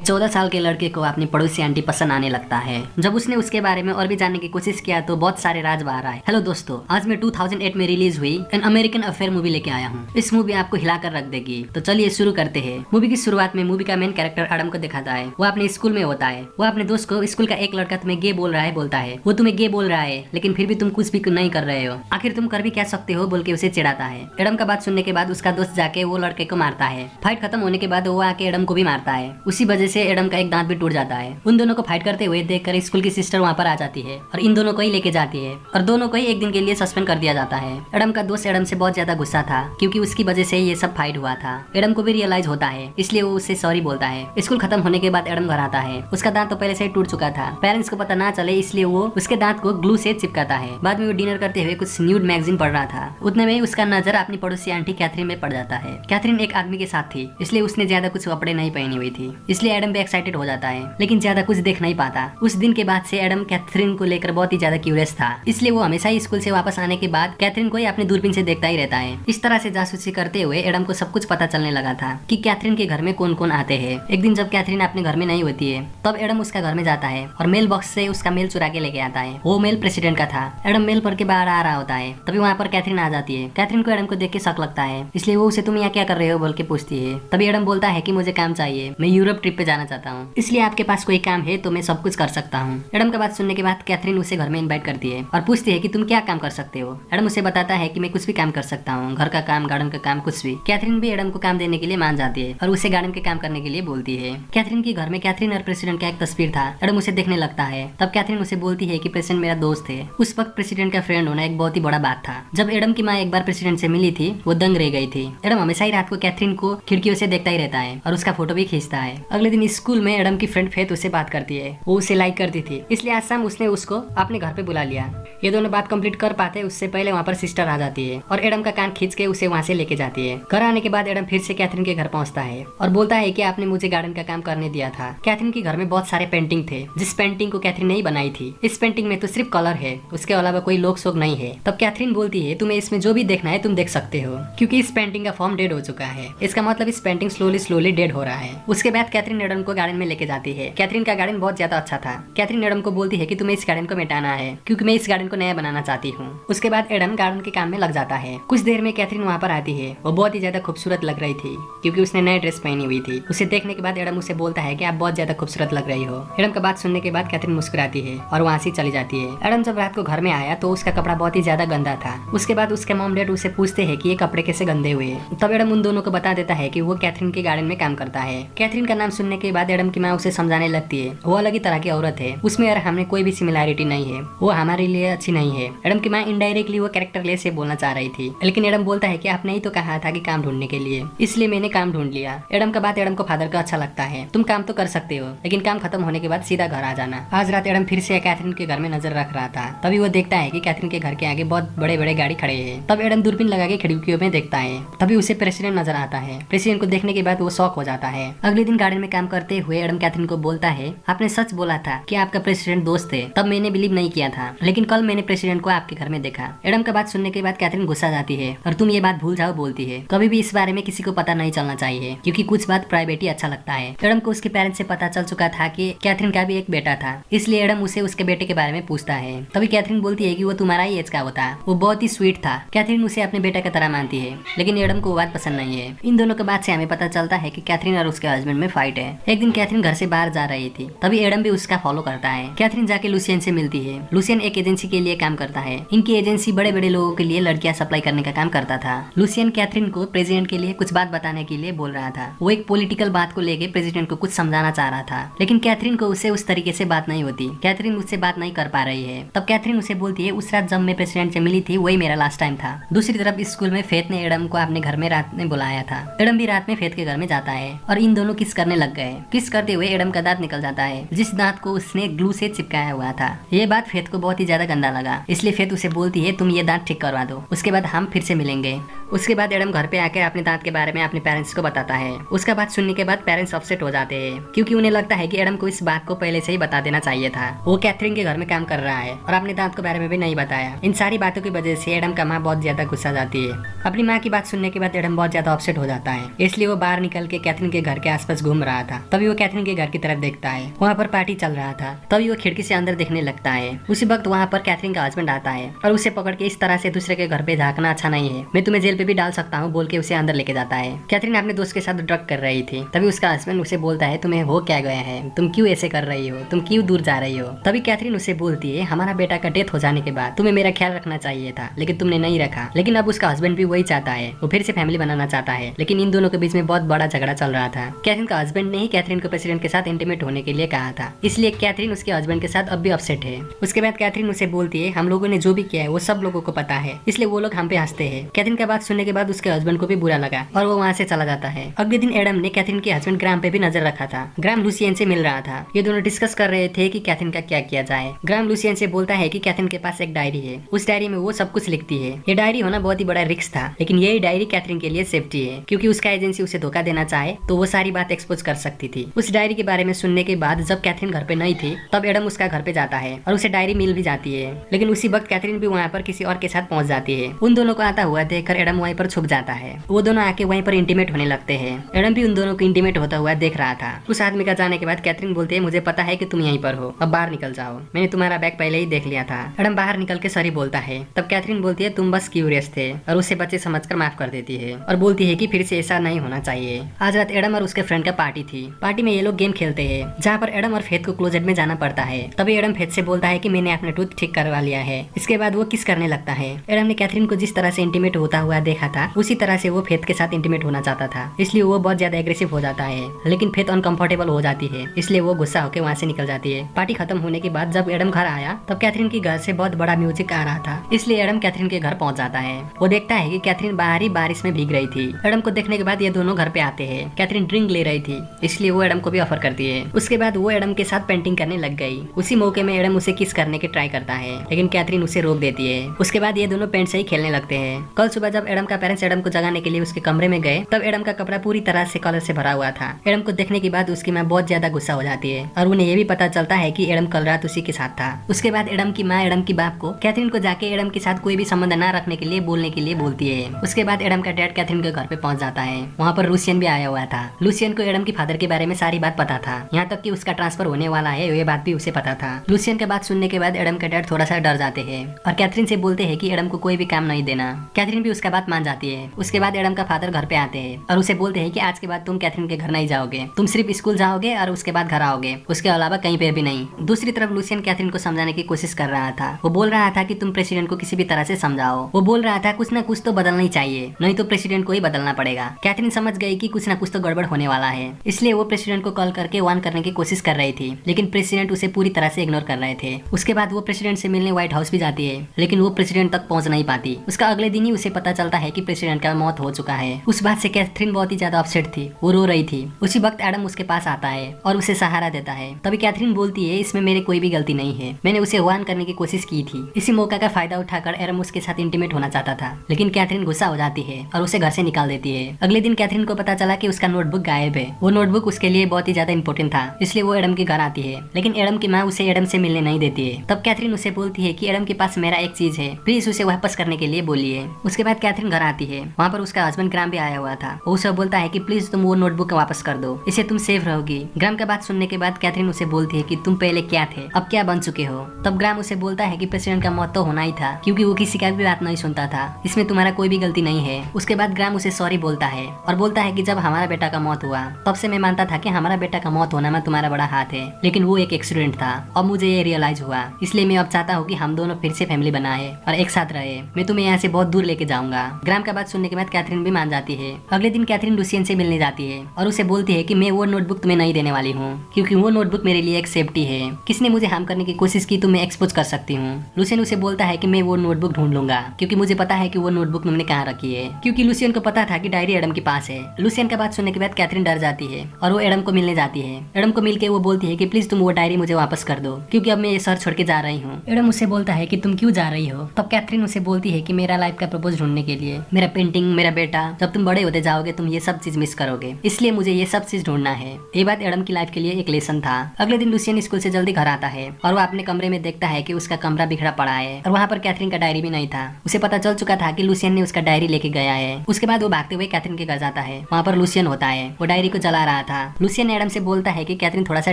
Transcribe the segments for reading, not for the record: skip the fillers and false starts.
14 साल के लड़के को अपनी पड़ोसी आंटी पसंद आने लगता है। जब उसने उसके बारे में और भी जानने की कोशिश किया तो बहुत सारे राज बाहर आए। हेलो दोस्तों, आज मैं 2008 में रिलीज हुई एन अमेरिकन अफेयर मूवी लेके आया हूँ। इस मूवी आपको हिलाकर रख देगी। तो चलिए शुरू करते हैं। मूवी की शुरुआत में मूवी का मेन कैरेक्टर एडम को दिखाता है। वो अपने स्कूल में होता है। वो अपने दोस्त को स्कूल का एक लड़का तुम्हें गे बोल रहा है बोलता है। वो तुम्हें गे बोल रहा है लेकिन फिर भी तुम कुछ भी नहीं कर रहे हो। आखिर तुम कर भी क्या सकते हो बोल के उसे चिढ़ाता है। एडम का बात सुनने के बाद उसका दोस्त जाके वो लड़के को मारता है। फाइट खत्म होने के बाद वो आके एडम को भी मारता है। उसी वजह से एडम का एक दांत भी टूट जाता है। उन दोनों को फाइट करते हुए देखकर स्कूल की सिस्टर वहाँ पर आ जाती है और इन दोनों को ही लेके जाती है और दोनों को ही एक दिन के लिए सस्पेंड कर दिया जाता है। एडम का दोस्त एडम से बहुत ज्यादा गुस्सा था क्योंकि उसकी वजह से ये सब फाइट हुआ था। एडम को भी रियलाइज होता है, इसलिए वो उससे सॉरी बोलता है। स्कूल खत्म होने के बाद एडम घर आता है। उसका दांत तो पहले से ही टूट चुका था। पेरेंट्स को पता ना चले इसलिए वो उसके दांत को ग्लू से चिपकाता है। बाद में वो डिनर करते हुए कुछ न्यूड मैगजीन पढ़ रहा था। उतने में उसका नजर अपनी पड़ोसी आंटी कैथरीन में पड़ जाता है। कैथरीन एक आदमी के साथ थी इसलिए उसने ज्यादा कुछ कपड़े नहीं पहनी हुई थी, इसलिए एडम भी एक्साइटेड हो जाता है लेकिन ज्यादा कुछ देख नहीं पाता। उस दिन के बाद से एडम कैथरीन को लेकर बहुत ही ज्यादा क्यूरियस था, इसलिए वो हमेशा ही स्कूल से वापस आने के बाद कैथरीन को ही अपनी दूरबीन से देखता ही रहता है। इस तरह से जासूसी करते हुए एडम को सब कुछ पता चलने लगा था कि कैथरीन के घर में कौन कौन आते हैं। एक दिन जब कैथरीन अपने घर में नहीं होती है तब एडम उसका घर में जाता है और मेल बॉक्स से उसका मेल चुरा के लेके आता है। वो मेल प्रेसिडेंट का था। एडम मेल पढ़ के बाहर आ रहा होता है, तभी वहाँ पर कैथरीन आ जाती है। कैथरीन को एडम को देख के शक लगता है, इसलिए वो उसे तुम यहाँ क्या कर रहे हो बोल के पूछती है। तभी एडम बोलता है कि मुझे काम चाहिए, मैं यूरोप ट्रिप पे जाना चाहता हूँ, इसलिए आपके पास कोई काम है तो मैं सब कुछ कर सकता हूँ। एडम का बात सुनने के बाद कैथरीन उसे घर में इनवाइट करती है और पूछती है कि तुम क्या काम कर सकते हो। एडम उसे बताता है कि मैं कुछ भी काम कर सकता हूँ, घर का काम, गार्डन का काम, कुछ भी। कैथरीन भी एडम को काम देने के लिए मान जाती है और उसे गार्डन के काम करने के लिए बोलती है। कैथरीन के घर में कैथरीन और प्रेसिडेंट का एक तस्वीर था। एडम उसे देखने लगता है। तब कैथरीन उसे बोलती है कि प्रेसिडेंट मेरा दोस्त है। उस वक्त प्रेसिडेंट का फ्रेंड होना एक बहुत ही बड़ा बात था। जब एडम की माँ एक बार प्रेसिडेंट से मिली थी वो दंग रह गई थी। एडम हमेशा ही रात को कैथरीन को खिड़कियों से देखता ही रहता है और उसका फोटो भी खींचता है। अगले दिन स्कूल में एडम की फ्रेंड फेथ उससे बात करती है। वो उसे लाइक करती थी, इसलिए आज शाम उसने उसको अपने घर पे बुला लिया। ये दोनों बात कंप्लीट कर पाते उससे पहले वहाँ पर सिस्टर आ जाती है और एडम का कान खींच के उसे वहाँ से लेके जाती है। घर आने के बाद एडम फिर से कैथरीन के घर पहुँचता है और बोलता है कि आपने मुझे गार्डन का काम करने दिया था। कैथरीन के घर में बहुत सारे पेंटिंग थे जिस पेंटिंग को कैथरीन ने ही बनाई थी। इस पेंटिंग में तो सिर्फ कलर है, उसके अलावा कोई लोक शोक नहीं है। तब कैथरीन बोलती है तुम्हें इसमें जो भी देखना है तुम देख सकते हो, क्योंकि इस पेंटिंग का फॉर्म डेड हो चुका है। इसका मतलब इस पेंटिंग स्लोली डेड हो रहा है। उसके बाद कैथरीन एडम को गार्डन में लेके जाती है। कैथरीन का गार्डन बहुत ज्यादा अच्छा था। कैथरीन एडम को बोलती है कि तुम्हें इस गार्डन को मिटाना है क्योंकि मैं इस गार्डन को नया बनाना चाहती हूँ। उसके बाद एडम गार्डन के काम में लग जाता है। कुछ देर में कैथरीन वहाँ पर आती है। वो बहुत ही ज्यादा खूबसूरत लग रही थी क्योंकि उसने नई ड्रेस पहनी हुई थी। उसे देखने के बाद एडम उसे बोलता है कि आप बहुत ज्यादा खूबसूरत लग रही हो। एडम का बात सुनने के बाद कैथरीन मुस्कुराती है और वहाँ से चली जाती है। एडम जब रात को घर में आया तो उसका कपड़ा बहुत ही ज्यादा गंदा था। उसके बाद उसके मॉम डैड उसे पूछते हैं कि ये कपड़े कैसे गंदे हुए। तब एडम उन दोनों को बता देता है कि वो कैथरीन के गार्डन में काम करता है। कैथरीन का नाम सुनने के बाद एडम की माँ उसे समझाने लगती है वो अलग ही तरह की औरत है, उसमें और हमें कोई भी सिमिलैरिटी नहीं है, वो हमारे लिए अच्छी नहीं है। एडम की माँ इनडायरेक्टली वो कैरेक्टर ले से बोलना चाह रही थी, लेकिन एडम बोलता है कि आपने ही तो कहा था कि काम ढूंढने के लिए, इसलिए मैंने काम ढूंढ लिया। एडम का बात एडम को फादर का अच्छा लगता है। तुम काम तो कर सकते हो लेकिन काम खत्म होने के बाद सीधा घर आ जाना। आज रात एडम फिर से कैथरीन के घर में नजर रख रहा था। तभी वो देखता है कि कैथरीन के घर के आगे बहुत बड़े बड़े गाड़ी खड़े हैं। तब एडम दूरबीन लगा के खिड़कियों में देखता है। तभी उसे प्रेसिडेंट नजर आता है। प्रेसिडेंट को देखने के बाद वो शॉक हो जाता है। अगले दिन गार्डन में काम करते हुए एडम कैथरीन को बोलता है आपने सच बोला था कि आपका प्रेसिडेंट दोस्त है, तब मैंने बिलीव नहीं किया था, लेकिन कल मैंने प्रेसिडेंट को आपके घर में देखा। एडम का बात सुनने के बाद कैथरीन गुस्सा जाती है और तुम ये बात भूल जाओ बोलती है। कभी भी इस बारे में किसी को पता नहीं चलना चाहिए क्योंकि कुछ बात प्राइवेट ही अच्छा लगता है। एडम को उसके पेरेंट्स से पता चल चुका था कि कैथरीन का भी एक बेटा था, इसलिए एडम उसे उसके बेटे के बारे में पूछता है। तभी कैथरीन बोलती है कि वो तुम्हारा ही एज का होता, वो बहुत ही स्वीट था। कैथरीन उसे अपने बेटा की तरह मानती है, लेकिन एडम को वो बात पसंद नहीं है। इन दोनों के बाद से हमें पता चलता है कि कैथरीन और उसके हस्बैंड में फाइट है। एक दिन कैथरीन घर से बाहर जा रही थी, तभी एडम भी उसका फॉलो करता है। कैथरीन जाके लुसियन से मिलती है। लुसियन एक एजेंसी के लिए काम करता है। इनकी एजेंसी बड़े बड़े लोगों के लिए लड़कियां सप्लाई करने का काम करता था। लुसियन कैथरीन को प्रेसिडेंट के लिए कुछ बात बताने के लिए बोल रहा था। वो एक पॉलिटिकल बात को लेके प्रेसिडेंट को कुछ समझाना चाह रहा था, लेकिन कैथरीन को उससे उस तरीके से बात नहीं होती। कैथरीन उससे बात नहीं कर पा रही है। तब कैथरीन उसे बोलती है उस रात जब मैं प्रेसिडेंट से मिली थी वही मेरा लास्ट टाइम था। दूसरी तरफ स्कूल में फेथ ने एडम को अपने घर में रात में बुलाया था। एडम भी रात में फेथ के घर में जाता है और इन दोनों किस करने लग गए। किस करते हुए एडम का दांत निकल जाता है, जिस दांत को उसने ग्लू से चिपकाया हुआ था। ये बात फेथ को बहुत ही ज्यादा गंदा लगा, इसलिए फेथ उसे बोलती है तुम ये दांत ठीक करवा दो, उसके बाद हम फिर से मिलेंगे। उसके बाद एडम घर पे आकर अपने दांत के बारे में अपने पेरेंट्स को बताता है। उसका बात सुनने के बाद पेरेंट्स अपसेट हो जाते हैं क्योंकि उन्हें लगता है कि एडम को इस बात को पहले से ही बता देना चाहिए था। वो कैथरीन के घर में काम कर रहा है और अपने दांत के बारे में भी नहीं बताया। इन सारी बातों की वजह से एडम का माँ बहुत ज्यादा गुस्सा जाती है। अपनी माँ की बात सुनने के बाद एडम बहुत ज्यादा अपसेट हो जाता है, इसलिए वो बाहर निकल के कैथरीन के घर के आसपास घूम रहा था। तभी वो कैथरीन के घर की तरफ देखता है, वहाँ पर पार्टी चल रहा था। तभी वो खिड़की से अंदर देखने लगता है। उसी वक्त वहाँ पर कैथरीन का हस्बैंड आता है और उसे पकड़ के इस तरह से दूसरे के घर पे झांकना अच्छा नहीं है, मैं तुम्हें जेल पे भी डाल सकता हूँ बोल के उसे अंदर लेके जाता है। कैथरीन अपने दोस्त के साथ ड्रग कर रही थी। तभी उसका हस्बैंड उसे बोलता है, तुम्हें हो क्या गया है, तुम क्यों ऐसे कर रही हो, तुम क्यों दूर जा रही हो। तभी कैथरीन उसे बोलती है, हमारा बेटा का डेथ हो जाने के बाद तुम्हें मेरा ख्याल रखना चाहिए था, लेकिन तुमने नहीं रखा। लेकिन अब उसका हस्बैंड भी वही चाहता है, वो फिर से फैमिली बनाना चाहता है। लेकिन इन दोनों के बीच में बहुत बड़ा झगड़ा चल रहा था। कैथरीन का हस्बैंड ने ही कैथरीन को प्रेसिडेंट के साथ इंटीमेट होने के लिए कहा था, इसलिए कैथरीन उसके हस्बैंड के साथ अब भी अपसेट है। उसके बाद कैथरीन उसे बोलती है, हम लोगों ने जो भी किया है वो सब लोगों को पता है, इसलिए वो लोग हम पे हंसते हैं। कैथरीन का बात सुनने के बाद उसके हस्बैंड को भी बुरा लगा और वो वहाँ से चला जाता है। अगले दिन एडम ने कैथरीन के हस्बैंड ग्राम पे भी नजर रखा था। ग्राम लूसियन से मिल रहा था। ये दोनों डिस्कस कर रहे थे कि कैथरीन का क्या किया जाए। ग्राम लूसियन से बोलता है कि कैथरीन के पास एक डायरी है, उस डायरी में वो सब कुछ लिखती है। ये डायरी होना बहुत ही बड़ा रिस्क था, लेकिन यही डायरी कैथरीन के लिए सेफ्टी है, क्योंकि उसका एजेंसी उसे धोखा देना चाहे तो वो सारी बात एक्सपोज कर सकती थी। उस डायरी के बारे में सुनने के बाद जब कैथरीन घर पे नहीं थी तब एडम उसका घर पे जाता है और उसे डायरी मिल भी जाती है। लेकिन उसी वक्त कैथरीन भी वहाँ पर किसी और के साथ पहुंच जाती है। उन दोनों को आता हुआ देखकर एडम वहीं पर छुप जाता है। वो दोनों आके वहीं पर इंटीमेट होने लगते हैं। एडम भी उन दोनों को इंटीमेट होता हुआ देख रहा था। उस आदमी का जाने के बाद कैथरीन बोलती है, मुझे पता है कि तुम यहीं पर हो, अब बाहर निकल जाओ, मैंने तुम्हारा बैग पहले ही देख लिया था। एडम बाहर निकल के सॉरी बोलता है। तब कैथरीन बोलती है, तुम बस क्यूरियस थे, और उसे बच्चे समझकर माफ कर देती है और बोलती है कि फिर से ऐसा नहीं होना चाहिए। आज रात एडम और उसके फ्रेंड का पार्टी थी। पार्टी में ये लोग गेम खेलते हैं जहाँ पर एडम और फेथ को क्लोजेट में जाना पड़ता है। तभी एडम फेथ से बोलता है कि मैंने अपना टूथ ठीक करवा लिया है। इसके बाद वो किस करने लगता है। एडम ने कैथरीन को जिस तरह से इंटीमेट होता हुआ देखा था उसी तरह से वो फेथ के साथ इंटीमेट होना चाहता था, इसलिए वो बहुत ज्यादा एग्रेसिव हो जाता है। लेकिन फेथ अनकंफर्टेबल हो जाती है, इसलिए वो गुस्सा होकर वहाँ से निकल जाती है। पार्टी खत्म होने के बाद जब एडम घर आया तब कैथरीन के घर से बहुत बड़ा म्यूजिक आ रहा था, इसलिए एडम कैथरीन के घर पहुंच जाता है। वो देखता है कि कैथरीन बाहर ही बारिश में भीग रही थी। एडम को देखने के बाद ये दोनों घर पे आते हैं। कैथरीन ड्रिंक ले रही थी, इसलिए वो एडम को भी ऑफर करती है। उसके बाद वो एडम के साथ पेंटिंग करने लग गई। उसी मौके में एडम उसे किस करने की ट्राई करता है, लेकिन कैथरीन उसे रोक देती है। उसके बाद ये दोनों पेंट से ही खेलने लगते हैं। कल सुबह जब एडम का पेरेंट्स एडम को जगाने के लिए उसके कमरे में गए तब एडम का कपड़ा पूरी तरह से कलर से भरा हुआ था। एडम को देखने के बाद उसकी माँ बहुत ज्यादा गुस्सा हो जाती है और उन्हें ये भी पता चलता है कि एडम कल रात उसी के साथ था। उसके बाद एडम की माँ एडम की बाप को कैथरीन को जाके एडम के साथ कोई भी संबंध न रखने के लिए बोलने के लिए बोलती है। उसके बाद एडम का डैड कैथरीन के घर पे पहुंच जाता है। वहाँ पर लूसियन भी आया हुआ था। लूसियन को एडम की फादर के बारे में सारी बात पता था, यहाँ तक कि उसका ट्रांसफर होने वाला है ये बात भी उसे पता था। लूसियन के बात सुनने के बाद एडम का डैड थोड़ा सा डर जाते हैं और कैथरीन से बोलते हैं कि एडम को कोई भी काम नहीं देना। कैथरीन भी उसका बात मान जाती है। उसके बाद एडम का फादर घर पे आते हैं और उसे बोलते हैं कि आज के बाद तुम कैथरीन के घर नहीं जाओगे, तुम सिर्फ स्कूल जाओगे और उसके बाद घर आओगे, उसके अलावा कहीं पे भी नहीं। दूसरी तरफ लूसियन कैथरीन को समझाने की कोशिश कर रहा था। वो बोल रहा था कि तुम प्रेसिडेंट को किसी भी तरह से समझाओ। वो बोल रहा था कुछ ना कुछ तो बदलना ही चाहिए, नहीं तो प्रेसिडेंट को ही बदलना पड़ेगा। कैथरीन समझ गई कि कुछ ना कुछ तो गड़बड़ होने वाला है, इसलिए वो प्रेसिडेंट को कॉल करके वार्न करने की कोशिश कर रही थी, लेकिन प्रेसिडेंट उसे पूरी तरह से इग्नोर कर रहे थे। उसके बाद वो प्रेसिडेंट से मिलने व्हाइट हाउस भी जाती है, लेकिन वो प्रेसिडेंट तक पहुंच नहीं पाती। उसका अगले दिन ही उसे पता चलता है कि प्रेसिडेंट का मौत हो चुका है। उस बात से कैथरीन बहुत ही ज्यादा अपसेट थी, वो रो रही थी। उसी वक्त एडम उसके पास आता है और उसे सहारा देता है। तभी कैथरीन बोलती है, इसमें मेरी कोई भी गलती नहीं है, मैंने उसे वार्न करने की कोशिश की थी। इसी मौका का फायदा उठाकर एडम उसके साथ इंटीमेट होना चाहता था, लेकिन कैथरीन गुस्सा हो जाती है और उसे घर से निकाल देती है। अगले दिन कैथरीन को पता चला कि उसका नोटबुक गायब है। वो नोटबुक उसके लिए बहुत ही ज्यादा इंपॉर्टेंट था, इसलिए वो एडम के घर आती है, लेकिन एडम की माँ उसे एडम से मिलने नहीं देती है। तब कैथरीन उसे बोलती है कि एडम के पास मेरा एक चीज है, प्लीज उसे वापस करने के लिए बोलिए। उसके बाद कैथरीन घर आती है। वहाँ पर उसका हस्बैंड ग्राम भी आया हुआ था। वो उसे बोलता है कि प्लीज तुम वो नोटबुक वापस कर दो, इसे तुम सेफ रहोगी। ग्राम का बात सुनने के बाद कैथरीन उसे बोलती है कि तुम पहले क्या थे, अब क्या बन चुके हो। तब ग्राम उसे बोलता है कि प्रेसिडेंट का मौत तो होना ही था, क्योंकि वो किसी का भी बात नहीं सुनता था, इसमें तुम्हारा कोई भी गलती नहीं है। उसके बाद ग्राम उसे सॉरी बोलता है और बोलता है कि जब हमारा बेटा का मौत हुआ तब से मैं मानता था कि हमारा बेटा का मौत होना में तुम्हारा बड़ा हाथ है, लेकिन वो एक एक्सीडेंट था। अब मुझे ये रियलाइज हुआ, इसलिए मैं अब चाहता हूँ कि हम दोनों फिर से फैमिली बनाए और एक साथ रहे। मैं तुम्हें यहाँ से बहुत दूर लेके जाऊंगा। ग्राम का बात सुनने के बाद कैथरीन भी मान जाती है। अगले दिन कैथरीन लूसियन से मिलने जाती है और उसे बोलती है कि मैं वो नोटबुक तुम्हें नहीं देने वाली हूँ, क्योंकि वो नोटबुक मेरे लिए एक सेफ्टी है। किसने मुझे हार्म करने की कोशिश की तो मैं एक्सपोज कर सकती हूँ। लूसियन उसे बोलता है कि मैं वो नोटबुक ढूंढ लूंगा, क्योंकि मुझे पता है कि वो नोटबुक तुमने कहाँ रखी है, क्योंकि लूसियन को पता था कि डायरी एडम के पास है। लूसियन का बात सुनने के बाद कैथरीन डर जाती है और वो एडम को मिलने जाती है। एडम को मिलके वो बोलती है कि प्लीज तुम वो डायरी मुझे वापस कर दो, क्योंकि अब मैं ये शहर छोड़ के जा रही हूँ। एडम उसे बोलता है कि तुम क्यों जा रही हो। तब कैथरीन उसे बोलती है कि मेरा लाइफ का प्रपोज ढूंढने के लिए। मेरा पेंटिंग, मेरा बेटा, जब तुम बड़े होते जाओगे तुम ये सब चीज मिस करोगे, इसलिए मुझे ये सब चीज ढूंढना है। ये बात एडम की लाइफ के लिए एक लेसन था। अगले दिन लुसियन स्कूल से जल्दी घर आता है और वो अपने कमरे में देखता है कि उसका कमरा बिखरा पड़ा है और वहाँ पर कैथरीन का डायरी भी नहीं था। उसे पता चल चुका था कि लुसियन ने उसका डायरी लेके गया है। उसके बाद वो भागते हुए कैथरीन के घर जाता है। वहाँ पर लुसियन होता है, वो डायरी को जला रहा था। लुसियन एडम से बोलता है कि कैथरीन थोड़ा सा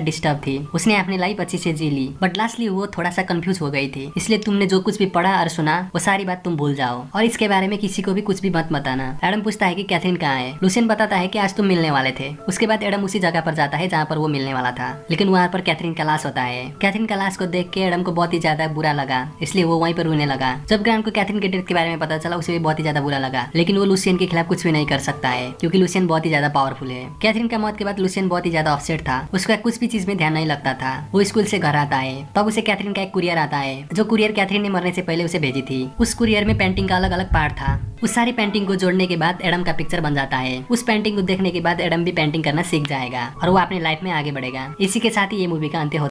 डिस्टर्ब थी, उसने अपनी लाइफ अच्छी से जी ली, बट लास्टली वो थोड़ा सा कंफ्यूज हो गई थी, इसलिए तुमने जो कुछ भी पढ़ा और सुना वो सारी बात तुम भूल जाओ और इसके बारे में किसी को भी कुछ भी मत बताना। एडम पूछता है कि कैथरीन कहाँ है। लुसियन बताता है कि आज तुम मिलने वाले थे। उसके बाद एडम उसी जगह पर जाता है जहाँ पर वो मिलने वाला था, लेकिन वहाँ पर कैथरीन का लाश होता है। कैथरीन का लाश को देख के एडम को बहुत ही ज्यादा बुरा लगा, इसलिए वो वहीं पर रोने लगा। जब ग्रांट को कैथरीन के डेथ के बारे में पता चला उसे भी बहुत ही ज्यादा बुरा लगा, लेकिन वो लुसियन के खिलाफ कुछ भी नहीं कर सकता है क्योंकि लुसियन बहुत ही ज्यादा पावरफुल है। कैथरीन का मौत के बाद लुसियन बहुत ही ज्यादा अपसेट था, उसका कुछ भी चीज में ध्यान नहीं लगता था। वो स्कूल से घर आता है, तब उसे कैथरीन का एक कुरियर आता है, जो कुरियर कैथरीन ने मरने से पहले उसे भेजी थी। उस कुरियर में पेंटिंग का अलग अलग पार्ट था। उस सारी पेंटिंग को जोड़ने के बाद एडम का पिक्चर बन जाता है। उस पेंटिंग को देखने के बाद एडम भी पेंटिंग करना सीख जाएगा और वो अपनी लाइफ में आगे बढ़ेगा। इसी के साथ ही ये मूवी का अंत होता है।